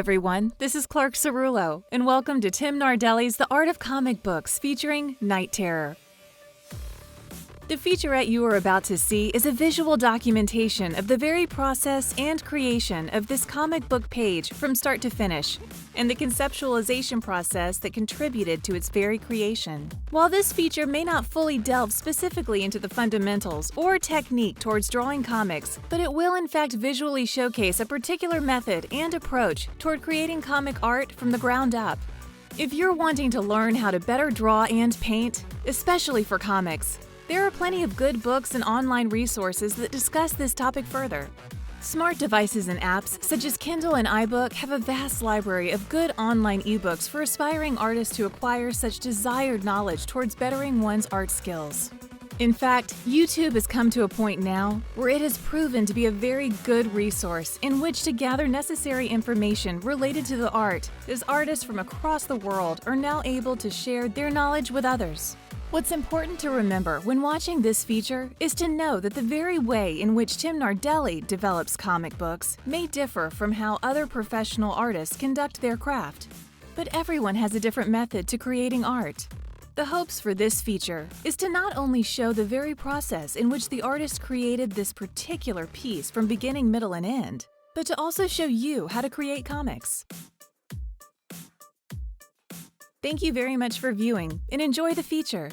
everyone, this is Clark Cerullo, and welcome to Tim Nardelli's The Art of Comic Books featuring Night Terror. The featurette you are about to see is a visual documentation of the very process and creation of this comic book page from start to finish, and the conceptualization process that contributed to its very creation. While this feature may not fully delve specifically into the fundamentals or technique towards drawing comics, but it will in fact visually showcase a particular method and approach toward creating comic art from the ground up. If you're wanting to learn how to better draw and paint, especially for comics, there are plenty of good books and online resources that discuss this topic further. Smart devices and apps such as Kindle and iBook have a vast library of good online ebooks for aspiring artists to acquire such desired knowledge towards bettering one's art skills. In fact, YouTube has come to a point now where it has proven to be a very good resource in which to gather necessary information related to the art, as artists from across the world are now able to share their knowledge with others. What's important to remember when watching this feature is to know that the very way in which Tim Nardelli develops comic books may differ from how other professional artists conduct their craft. But everyone has a different method to creating art. The hopes for this feature is to not only show the very process in which the artist created this particular piece from beginning, middle, and end, but to also show you how to create comics. Thank you very much for viewing, and enjoy the feature.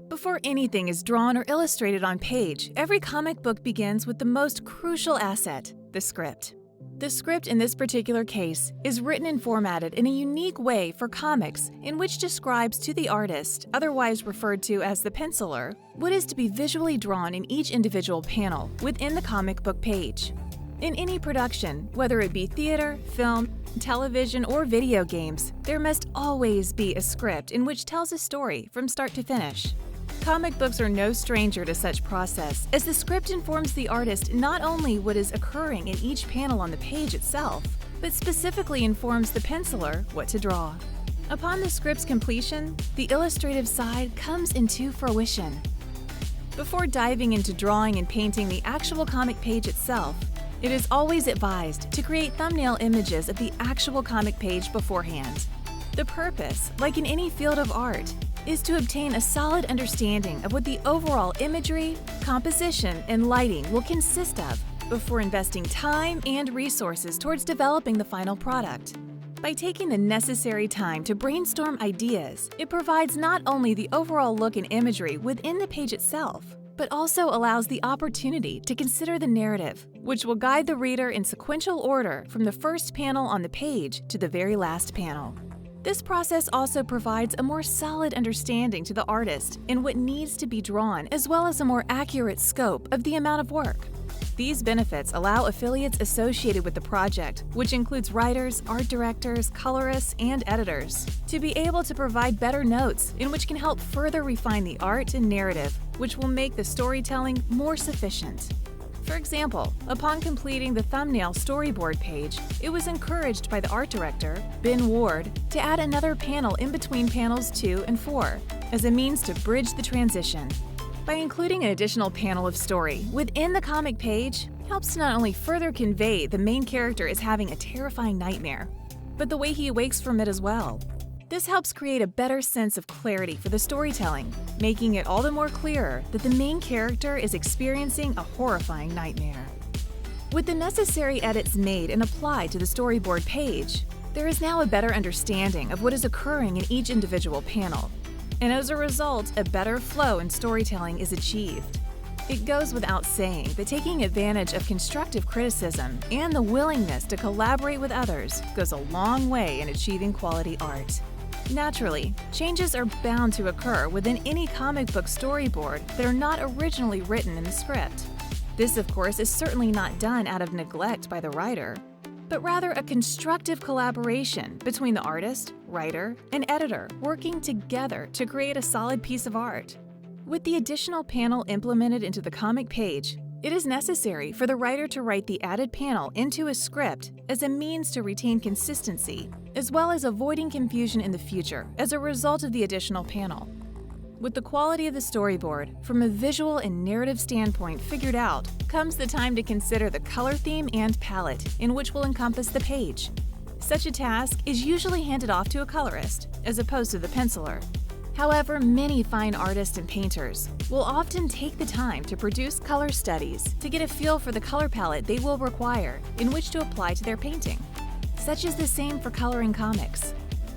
Before anything is drawn or illustrated on page, every comic book begins with the most crucial asset, the script. The script in this particular case is written and formatted in a unique way for comics in which describes to the artist, otherwise referred to as the penciler, what is to be visually drawn in each individual panel within the comic book page. In any production, whether it be theater, film, television, or video games, there must always be a script in which tells a story from start to finish. Comic books are no stranger to such process, as the script informs the artist not only what is occurring in each panel on the page itself, but specifically informs the penciler what to draw. Upon the script's completion, the illustrative side comes into fruition. Before diving into drawing and painting the actual comic page itself, it is always advised to create thumbnail images of the actual comic page beforehand. The purpose, like in any field of art, is to obtain a solid understanding of what the overall imagery, composition, and lighting will consist of before investing time and resources towards developing the final product. By taking the necessary time to brainstorm ideas, it provides not only the overall look and imagery within the page itself, but also allows the opportunity to consider the narrative, which will guide the reader in sequential order from the first panel on the page to the very last panel. This process also provides a more solid understanding to the artist in what needs to be drawn, as well as a more accurate scope of the amount of work. These benefits allow affiliates associated with the project, which includes writers, art directors, colorists, and editors, to be able to provide better notes in which can help further refine the art and narrative, which will make the storytelling more sufficient. For example, upon completing the thumbnail storyboard page, it was encouraged by the art director, Ben Ward, to add another panel in between panels 2 and 4, as a means to bridge the transition. By including an additional panel of story within the comic page, helps to not only further convey the main character as having a terrifying nightmare, but the way he awakes from it as well. This helps create a better sense of clarity for the storytelling, making it all the more clearer that the main character is experiencing a horrifying nightmare. With the necessary edits made and applied to the storyboard page, there is now a better understanding of what is occurring in each individual panel, and as a result, a better flow in storytelling is achieved. It goes without saying that taking advantage of constructive criticism and the willingness to collaborate with others goes a long way in achieving quality art. Naturally, changes are bound to occur within any comic book storyboard that are not originally written in the script. This, of course, is certainly not done out of neglect by the writer, but rather a constructive collaboration between the artist, writer, and editor working together to create a solid piece of art. With the additional panel implemented into the comic page, it is necessary for the writer to write the added panel into a script as a means to retain consistency, as well as avoiding confusion in the future as a result of the additional panel. With the quality of the storyboard, from a visual and narrative standpoint figured out, comes the time to consider the color theme and palette in which will encompass the page. Such a task is usually handed off to a colorist, as opposed to the penciler. However, many fine artists and painters will often take the time to produce color studies to get a feel for the color palette they will require in which to apply to their painting. Such is the same for coloring comics.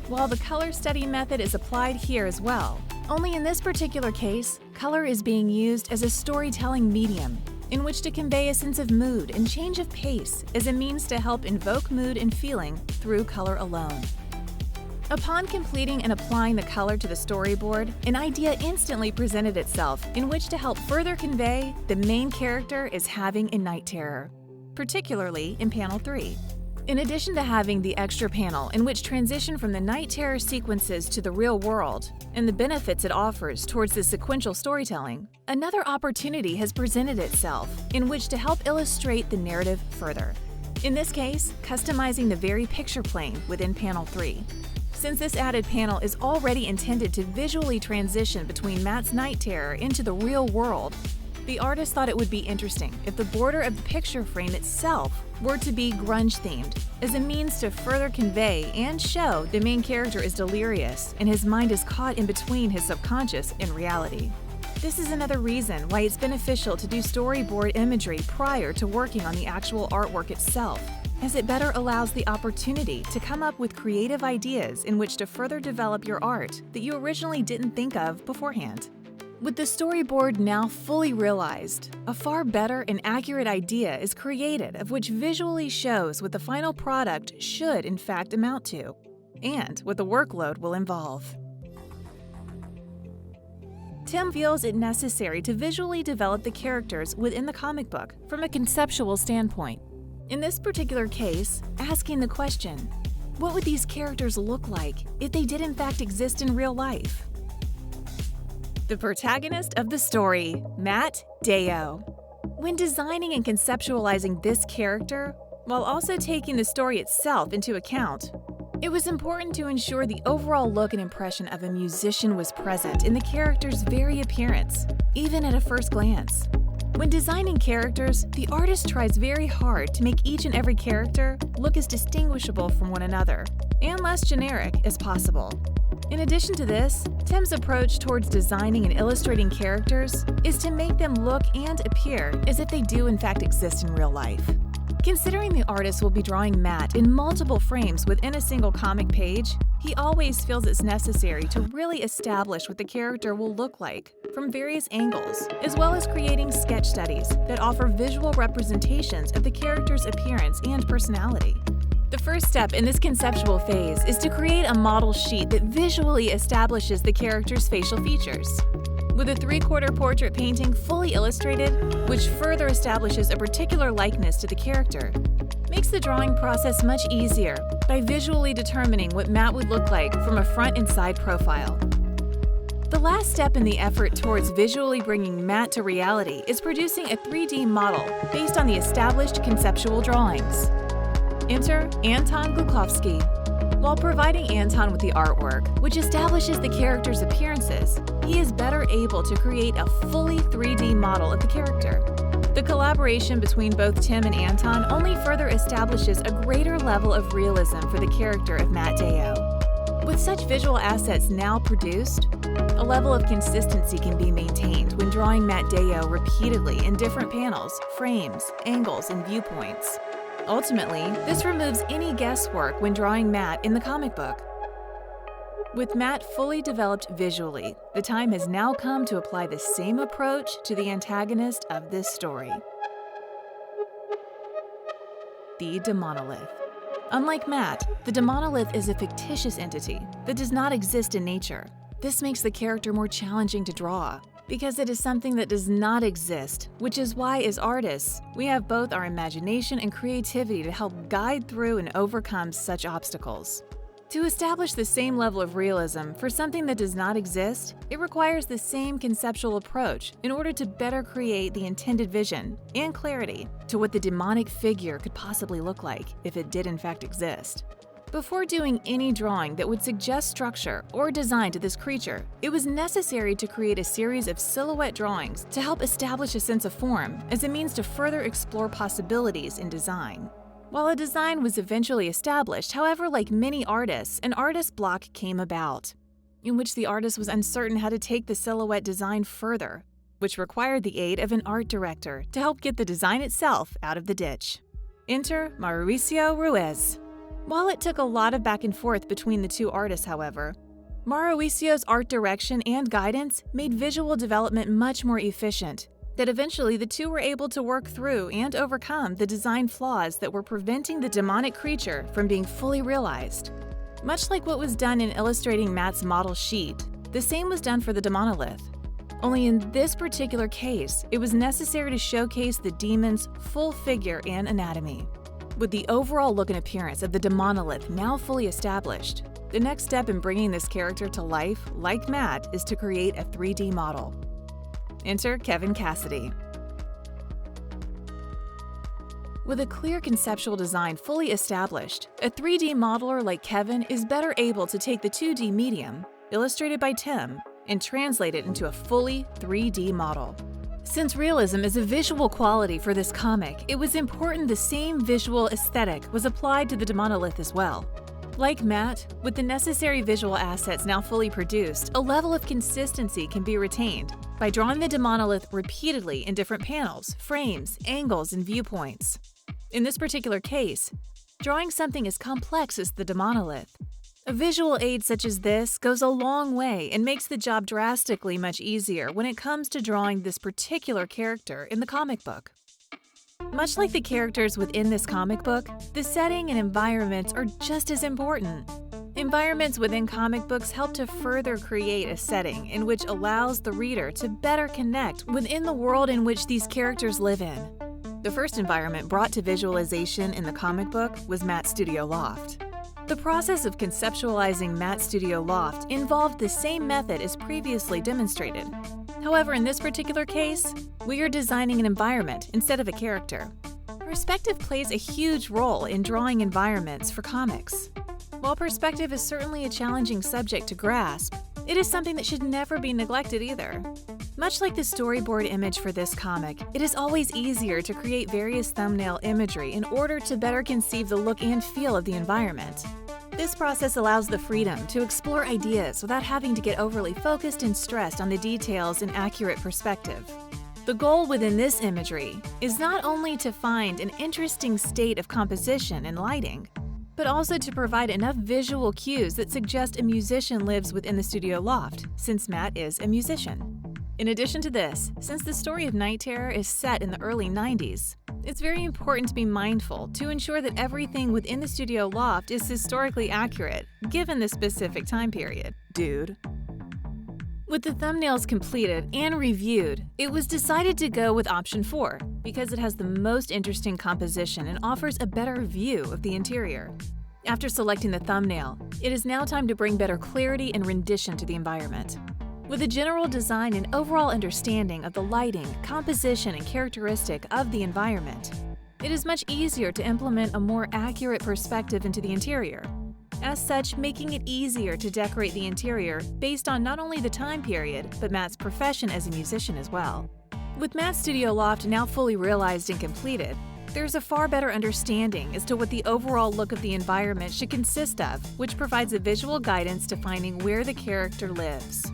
While the color study method is applied here as well, only in this particular case, color is being used as a storytelling medium in which to convey a sense of mood and change of pace as a means to help invoke mood and feeling through color alone. Upon completing and applying the color to the storyboard, an idea instantly presented itself in which to help further convey the main character is having a night terror, particularly in panel 3. In addition to having the extra panel in which transition from the night terror sequences to the real world and the benefits it offers towards the sequential storytelling, another opportunity has presented itself in which to help illustrate the narrative further. In this case, customizing the very picture plane within panel 3. Since this added panel is already intended to visually transition between Matt's night terror into the real world, the artist thought it would be interesting if the border of the picture frame itself were to be grunge-themed, as a means to further convey and show the main character is delirious and his mind is caught in between his subconscious and reality. This is another reason why it's beneficial to do storyboard imagery prior to working on the actual artwork itself, as it better allows the opportunity to come up with creative ideas in which to further develop your art that you originally didn't think of beforehand. With the storyboard now fully realized, a far better and accurate idea is created of which visually shows what the final product should in fact amount to, and what the workload will involve. Tim feels it necessary to visually develop the characters within the comic book from a conceptual standpoint. In this particular case, asking the question, what would these characters look like if they did in fact exist in real life? The protagonist of the story, Matt Deo. When designing and conceptualizing this character, while also taking the story itself into account, it was important to ensure the overall look and impression of a musician was present in the character's very appearance, even at a first glance. When designing characters, the artist tries very hard to make each and every character look as distinguishable from one another, and less generic as possible. In addition to this, Tim's approach towards designing and illustrating characters is to make them look and appear as if they do in fact exist in real life. Considering the artist will be drawing Matt in multiple frames within a single comic page, he always feels it's necessary to really establish what the character will look like from various angles, as well as creating sketch studies that offer visual representations of the character's appearance and personality. The first step in this conceptual phase is to create a model sheet that visually establishes the character's facial features. With a 3/4 portrait painting fully illustrated, which further establishes a particular likeness to the character, makes the drawing process much easier by visually determining what Matt would look like from a front and side profile. The last step in the effort towards visually bringing Matt to reality is producing a 3D model based on the established conceptual drawings. Enter Anton GLUKHOVSKY. While providing Anton with the artwork, which establishes the character's appearances, he is better able to create a fully 3D model of the character. The collaboration between both Tim and Anton only further establishes a greater level of realism for the character of Matt Deo. With such visual assets now produced, a level of consistency can be maintained when drawing Matt Deo repeatedly in different panels, frames, angles, and viewpoints. Ultimately, this removes any guesswork when drawing Matt in the comic book. With Matt fully developed visually, the time has now come to apply the same approach to the antagonist of this story, the Demonolith. Unlike Matt, the Demonolith is a fictitious entity that does not exist in nature. This makes the character more challenging to draw, because it is something that does not exist, which is why, as artists, we have both our imagination and creativity to help guide through and overcome such obstacles. To establish the same level of realism for something that does not exist, it requires the same conceptual approach in order to better create the intended vision and clarity to what the demonic figure could possibly look like if it did in fact exist. Before doing any drawing that would suggest structure or design to this creature, it was necessary to create a series of silhouette drawings to help establish a sense of form as a means to further explore possibilities in design. While a design was eventually established, however, like many artists, an artist block came about, in which the artist was uncertain how to take the silhouette design further, which required the aid of an art director to help get the design itself out of the ditch. Enter Mauricio Ruiz. While it took a lot of back and forth between the two artists, however, Mauricio's art direction and guidance made visual development much more efficient, that eventually the two were able to work through and overcome the design flaws that were preventing the demonic creature from being fully realized. Much like what was done in illustrating Matt's model sheet, the same was done for the demonolith. Only in this particular case, it was necessary to showcase the demon's full figure and anatomy. With the overall look and appearance of the demonolith now fully established, the next step in bringing this character to life, like Matt, is to create a 3D model. Enter Kevin Cassidy. With a clear conceptual design fully established, a 3D modeler like Kevin is better able to take the 2D medium, illustrated by Tim, and translate it into a fully 3D model. Since realism is a visual quality for this comic, it was important the same visual aesthetic was applied to the demonolith as well. Like Matt, with the necessary visual assets now fully produced, a level of consistency can be retained by drawing the demonolith repeatedly in different panels, frames, angles, and viewpoints. In this particular case, drawing something as complex as the demonolith, a visual aid such as this goes a long way and makes the job drastically much easier when it comes to drawing this particular character in the comic book. Much like the characters within this comic book, the setting and environments are just as important. Environments within comic books help to further create a setting in which allows the reader to better connect within the world in which these characters live in. The first environment brought to visualization in the comic book was Matt's studio loft. The process of conceptualizing Matt's studio loft involved the same method as previously demonstrated. However, in this particular case, we are designing an environment instead of a character. Perspective plays a huge role in drawing environments for comics. While perspective is certainly a challenging subject to grasp, it is something that should never be neglected either. Much like the storyboard image for this comic, it is always easier to create various thumbnail imagery in order to better conceive the look and feel of the environment. This process allows the freedom to explore ideas without having to get overly focused and stressed on the details and accurate perspective. The goal within this imagery is not only to find an interesting state of composition and lighting, but also to provide enough visual cues that suggest a musician lives within the studio loft, since Matt is a musician. In addition to this, since the story of Night Terror is set in the early 90s, it's very important to be mindful to ensure that everything within the studio loft is historically accurate, given the specific time period, dude. With the thumbnails completed and reviewed, it was decided to go with option 4 because it has the most interesting composition and offers a better view of the interior. After selecting the thumbnail, it is now time to bring better clarity and rendition to the environment. With a general design and overall understanding of the lighting, composition, and characteristic of the environment, it is much easier to implement a more accurate perspective into the interior. As such, making it easier to decorate the interior based on not only the time period, but Matt's profession as a musician as well. With Matt's studio loft now fully realized and completed, there's a far better understanding as to what the overall look of the environment should consist of, which provides a visual guidance to finding where the character lives.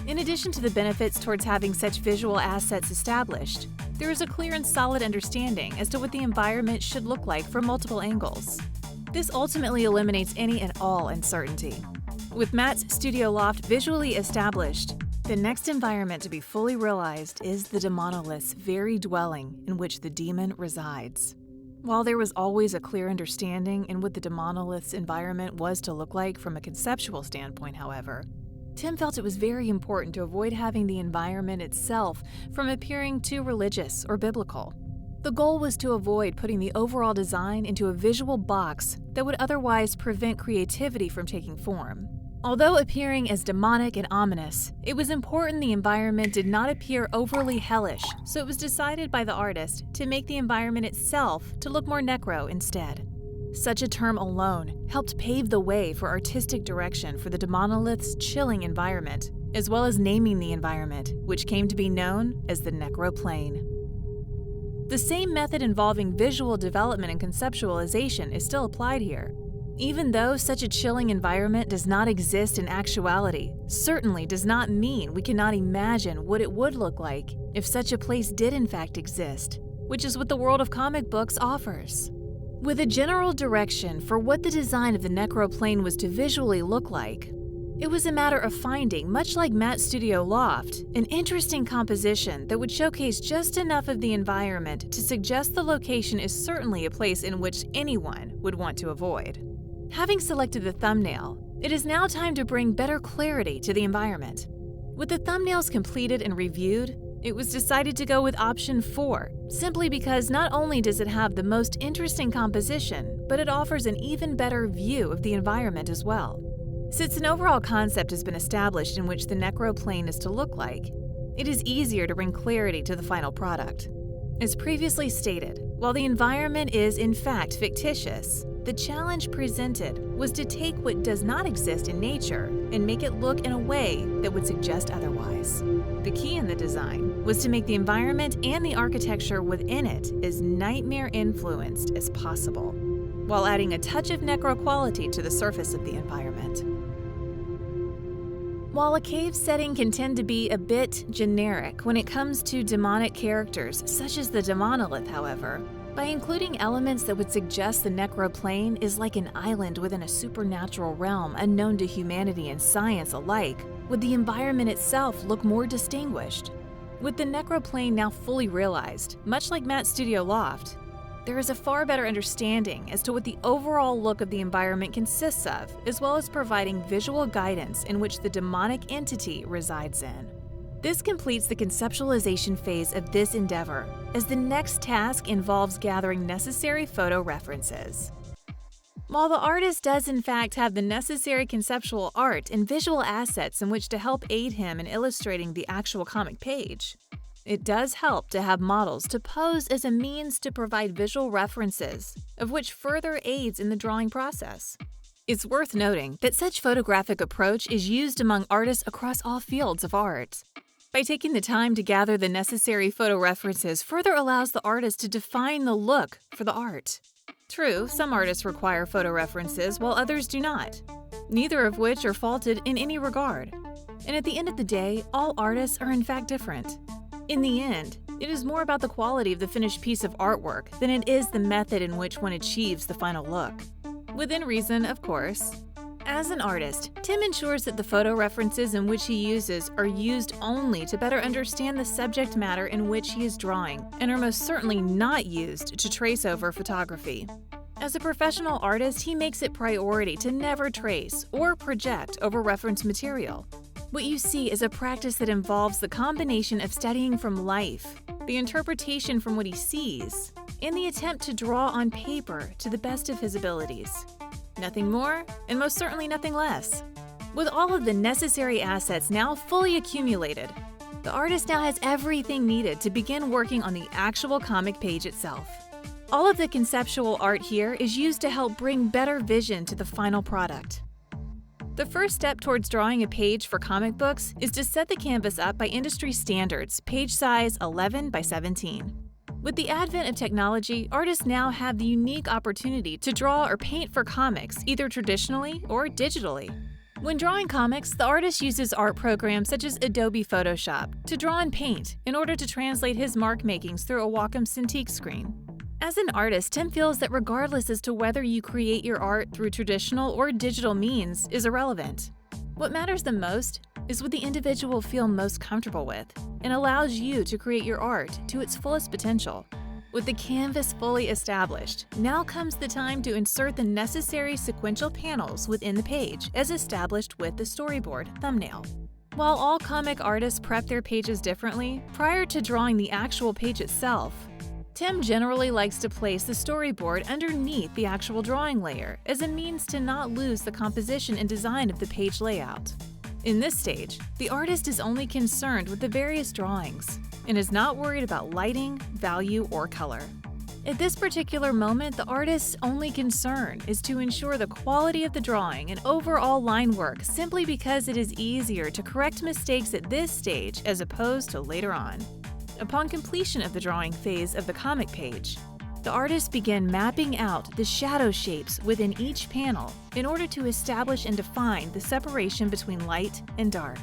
In addition to the benefits towards having such visual assets established, there is a clear and solid understanding as to what the environment should look like from multiple angles. This ultimately eliminates any and all uncertainty. With Matt's studio loft visually established, the next environment to be fully realized is the demonolith's very dwelling in which the demon resides. While there was always a clear understanding in what the demonolith's environment was to look like from a conceptual standpoint, however, Tim felt it was very important to avoid having the environment itself from appearing too religious or biblical. The goal was to avoid putting the overall design into a visual box that would otherwise prevent creativity from taking form. Although appearing as demonic and ominous, it was important the environment did not appear overly hellish, so it was decided by the artist to make the environment itself to look more necro instead. Such a term alone helped pave the way for artistic direction for the demonolith's chilling environment, as well as naming the environment, which came to be known as the necroplane. The same method involving visual development and conceptualization is still applied here. Even though such a chilling environment does not exist in actuality, certainly does not mean we cannot imagine what it would look like if such a place did in fact exist, which is what the world of comic books offers. With a general direction for what the design of the necroplane was to visually look like, it was a matter of finding, much like Matt's studio LOFT, an interesting composition that would showcase just enough of the environment to suggest the location is certainly a place in which anyone would want to avoid. Having selected the thumbnail, it is now time to bring better clarity to the environment. With the thumbnails completed and reviewed, it was decided to go with option 4, simply because not only does it have the most interesting composition, but it offers an even better view of the environment as well. Since an overall concept has been established in which the necroplane is to look like, it is easier to bring clarity to the final product. As previously stated, while the environment is in fact fictitious, the challenge presented was to take what does not exist in nature and make it look in a way that would suggest otherwise. The key in the design was to make the environment and the architecture within it as nightmare-influenced as possible, while adding a touch of necro quality to the surface of the environment. While a cave setting can tend to be a bit generic when it comes to demonic characters such as the demonolith, however, by including elements that would suggest the necroplane is like an island within a supernatural realm unknown to humanity and science alike, would the environment itself look more distinguished. With the necroplane now fully realized, much like Matt's studio LOFT, there is a far better understanding as to what the overall look of the environment consists of, as well as providing visual guidance in which the demonic entity resides in. This completes the conceptualization phase of this endeavor, as the next task involves gathering necessary photo references. While the artist does in fact have the necessary conceptual art and visual assets in which to help aid him in illustrating the actual comic page, it does help to have models to pose as a means to provide visual references, of which further aids in the drawing process. It's worth noting that such photographic approach is used among artists across all fields of art. By taking the time to gather the necessary photo references further allows the artist to define the look for the art. True, some artists require photo references while others do not, neither of which are faulted in any regard. And at the end of the day, all artists are in fact different. In the end, it is more about the quality of the finished piece of artwork than it is the method in which one achieves the final look. Within reason, of course. As an artist, Tim ensures that the photo references in which he uses are used only to better understand the subject matter in which he is drawing, and are most certainly not used to trace over photography. As a professional artist, he makes it priority to never trace or project over reference material. What you see is a practice that involves the combination of studying from life, the interpretation from what he sees, and the attempt to draw on paper to the best of his abilities. Nothing more, and most certainly nothing less. With all of the necessary assets now fully accumulated, the artist now has everything needed to begin working on the actual comic page itself. All of the conceptual art here is used to help bring better vision to the final product. The first step towards drawing a page for comic books is to set the canvas up by industry standards, page size 11 by 17. With the advent of technology, artists now have the unique opportunity to draw or paint for comics either traditionally or digitally. When drawing comics, the artist uses art programs such as Adobe Photoshop to draw and paint in order to translate his mark makings through a Wacom Cintiq screen. As an artist, Tim feels that regardless as to whether you create your art through traditional or digital means is irrelevant. What matters the most is what the individual feel most comfortable with and allows you to create your art to its fullest potential. With the canvas fully established, now comes the time to insert the necessary sequential panels within the page as established with the storyboard thumbnail. While all comic artists prep their pages differently, prior to drawing the actual page itself, Tim generally likes to place the storyboard underneath the actual drawing layer as a means to not lose the composition and design of the page layout. In this stage, the artist is only concerned with the various drawings and is not worried about lighting, value, or color. At this particular moment, the artist's only concern is to ensure the quality of the drawing and overall line work simply because it is easier to correct mistakes at this stage as opposed to later on. Upon completion of the drawing phase of the comic page, the artists begin mapping out the shadow shapes within each panel in order to establish and define the separation between light and dark.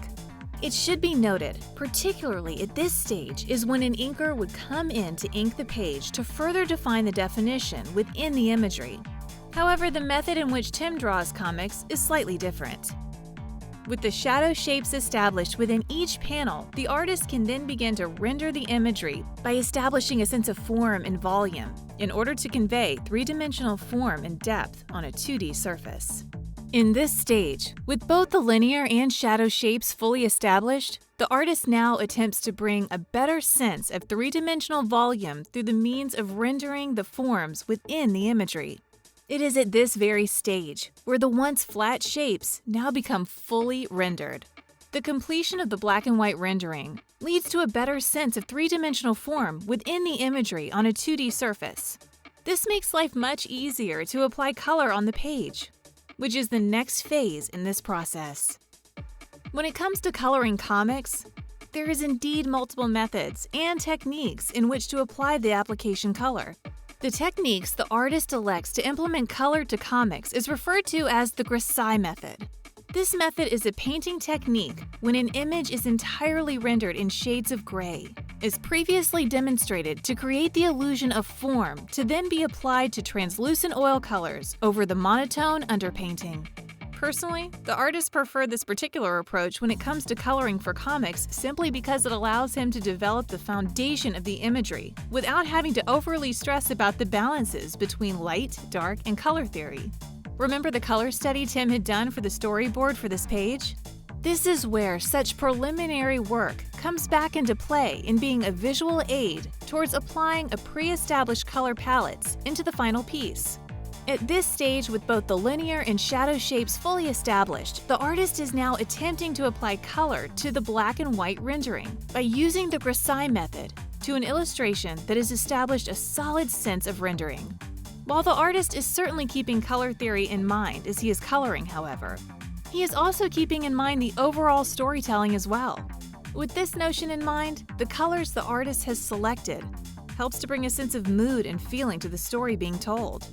It should be noted, particularly at this stage, is when an inker would come in to ink the page to further define the definition within the imagery. However, the method in which Tim draws comics is slightly different. With the shadow shapes established within each panel, the artist can then begin to render the imagery by establishing a sense of form and volume in order to convey three-dimensional form and depth on a 2D surface. In this stage, with both the linear and shadow shapes fully established, the artist now attempts to bring a better sense of three-dimensional volume through the means of rendering the forms within the imagery. It is at this very stage where the once flat shapes now become fully rendered. The completion of the black and white rendering leads to a better sense of three-dimensional form within the imagery on a 2D surface. This makes life much easier to apply color on the page, which is the next phase in this process. When it comes to coloring comics, there is indeed multiple methods and techniques in which to apply the application color. The techniques the artist elects to implement color to comics is referred to as the GLUKHOVSKY method. This method is a painting technique when an image is entirely rendered in shades of gray, is previously demonstrated to create the illusion of form to then be applied to translucent oil colors over the monotone underpainting. Personally, the artists prefer this particular approach when it comes to coloring for comics simply because it allows him to develop the foundation of the imagery without having to overly stress about the balances between light, dark, and color theory. Remember the color study Tim had done for the storyboard for this page? This is where such preliminary work comes back into play in being a visual aid towards applying a pre-established color palettes into the final piece. At this stage, with both the linear and shadow shapes fully established, the artist is now attempting to apply color to the black and white rendering by using the GLUKHOVSKY method to an illustration that has established a solid sense of rendering. While the artist is certainly keeping color theory in mind as he is coloring, however, he is also keeping in mind the overall storytelling as well. With this notion in mind, the colors the artist has selected helps to bring a sense of mood and feeling to the story being told.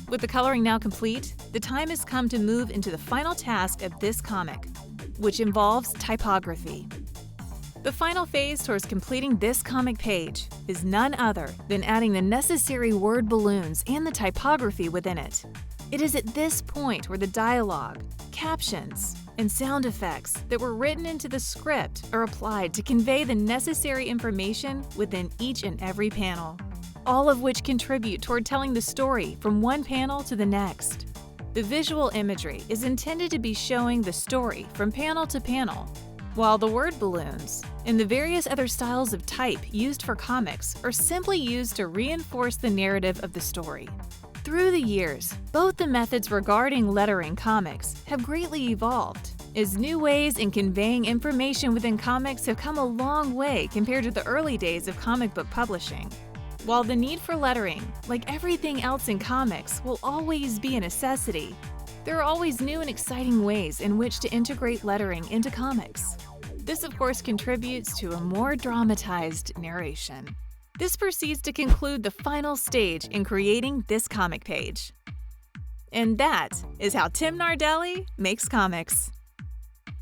With the coloring now complete, the time has come to move into the final task of this comic, which involves typography. The final phase towards completing this comic page is none other than adding the necessary word balloons and the typography within it. It is at this point where the dialogue, captions, and sound effects that were written into the script are applied to convey the necessary information within each and every panel, all of which contribute toward telling the story from one panel to the next. The visual imagery is intended to be showing the story from panel to panel, while the word balloons and the various other styles of type used for comics are simply used to reinforce the narrative of the story. Through the years, both the methods regarding lettering comics have greatly evolved, as new ways in conveying information within comics have come a long way compared to the early days of comic book publishing. While the need for lettering, like everything else in comics, will always be a necessity, there are always new and exciting ways in which to integrate lettering into comics. This, of course, contributes to a more dramatized narration. This proceeds to conclude the final stage in creating this comic page. And that is how Tim Nardelli makes comics.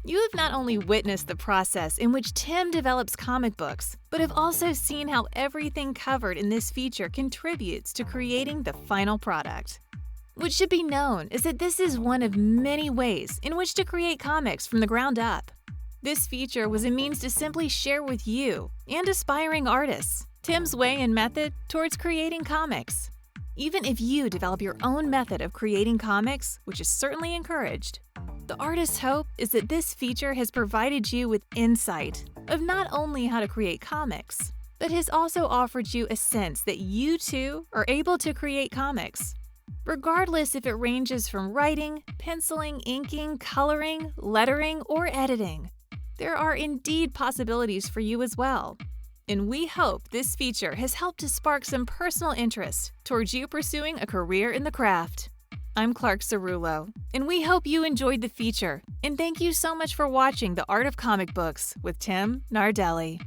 You have not only witnessed the process in which Tim develops comic books, but have also seen how everything covered in this feature contributes to creating the final product. What should be known is that this is one of many ways in which to create comics from the ground up. This feature was a means to simply share with you and aspiring artists Tim's way and method towards creating comics. Even if you develop your own method of creating comics, which is certainly encouraged, the artist's hope is that this feature has provided you with insight of not only how to create comics, but has also offered you a sense that you too are able to create comics. Regardless if it ranges from writing, penciling, inking, coloring, lettering, or editing, there are indeed possibilities for you as well. And we hope this feature has helped to spark some personal interest towards you pursuing a career in the craft. I'm Clark Cerullo, and we hope you enjoyed the feature, and thank you so much for watching The Art of Comic Books with Tim Nardelli.